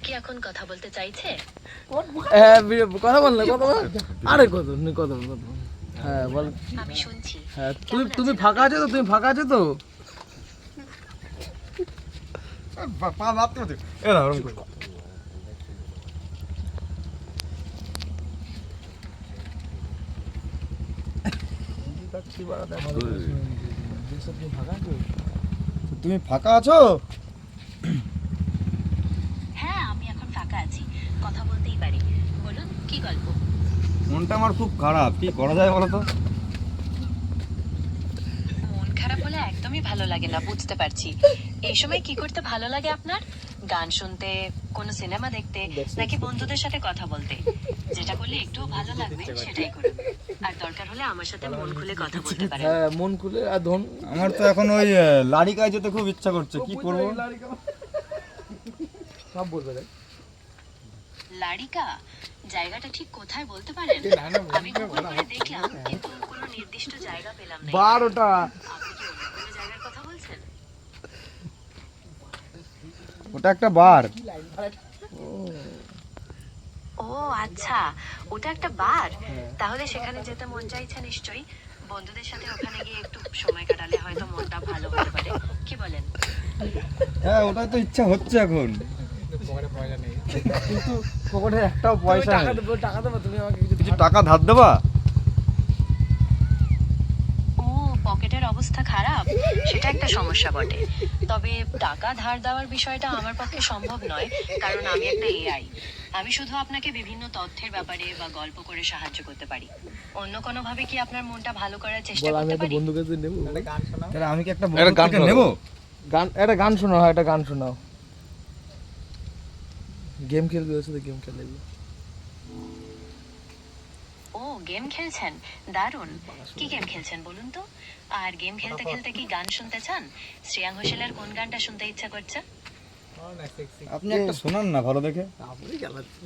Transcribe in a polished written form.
কি এখন কথা বলতে চাইছে? হ্যাঁ কথা বল না, কথা বল। আরে কথা বল। হ্যাঁ বল। আমি শুনছি। হ্যাঁ তুমি ফাঁকা আছো তো? তুমি ফাঁকা আছো তো? পা মারতে মারতে এরা ওরকম করে তুমি ফাঁকা আছো? হ্যাঁ আমি এখন ফাঁকা আছি, কথা বলতেই পারি। বলুন কি গল্প? মনটা আমার খুব খারাপ, কি করা যায় বলো তো? মন খারাপ হলে একদমই ভালো লাগে না, বুঝতে পারছি। এই সময় কি করতে ভালো লাগে আপনার? গান শুনতে, কোনো সিনেমা দেখতে, নাকি বন্ধুদের সাথে কথা বলতে? যেটা করলে একটু ভালো লাগবে সেটাই করুন। আর দরকার হলে আমার সাথে মন খুলে কথা বলতে পারেন। হ্যাঁ মন খুলে। আর ধন আমার তো এখন ওই লারিকায় যেতে খুব ইচ্ছা করছে, কি করব? সব বলবে রে। লারিকা জায়গাটা ঠিক কোথায় বলতে পারেন? আমি গুগল করে দেখলাম কিন্তু কোনো নির্দিষ্ট জায়গা পেলাম না। 12টা। আপনি কি অন্য কোনো জায়গার কথা বলছেন? ওটা একটা বার। ও আচ্ছা, ওটা একটা বার। তাহলে সেখানে যেতে মন চাইছে নিশ্চয়ই। বন্ধুদের সাথে ওখানে গিয়ে একটু সময় কাটালে হয়তো মনটা ভালো হতে পারে। কি বলেন? হ্যাঁ ওটাই তো ইচ্ছা হচ্ছে এখন, কিন্তু পকেটে একটাও পয়সা টাকা নেই। দেবো, টাকা দেবো, তুমি আমাকে কিছু টাকা ধার দেবা? ও পকেটের অবস্থা খারাপ, সেটা একটা সমস্যা বটে। তবে টাকা ধার দেওয়ার বিষয়টা আমার পক্ষে সম্ভব নয়, কারণ আমি একটা এআই। আমি শুধু আপনাকে বিভিন্ন তথ্যের ব্যাপারে বা গল্প করে সাহায্য করতে পারি। অন্য কোনো ভাবে কি আপনার মনটা ভালো করার চেষ্টা বল। আমি করতে একটা পারি? বন্ধুর কাছে নেবো তাহলে আমি কি একটা একটা বন্ধু গান থেকে শোনাও। নেব? গান, একটা গান শোনাও। হ্যাঁ একটা গান শোনাও। গেম খেলবি ওর সাথে, গেম খেলে। ও গেম খেলছেন, দারুণ। কি গেম খেলছেন বলুন তো? আর গেম খেলতে খেলতে কি গান শুনতে চান? শ্রেয়া ঘোষালের কোন গানটা শুনতে ইচ্ছা করছে? আপনি একটা শোনান না ভালো দেখে। আপনি চালাচ্ছেন।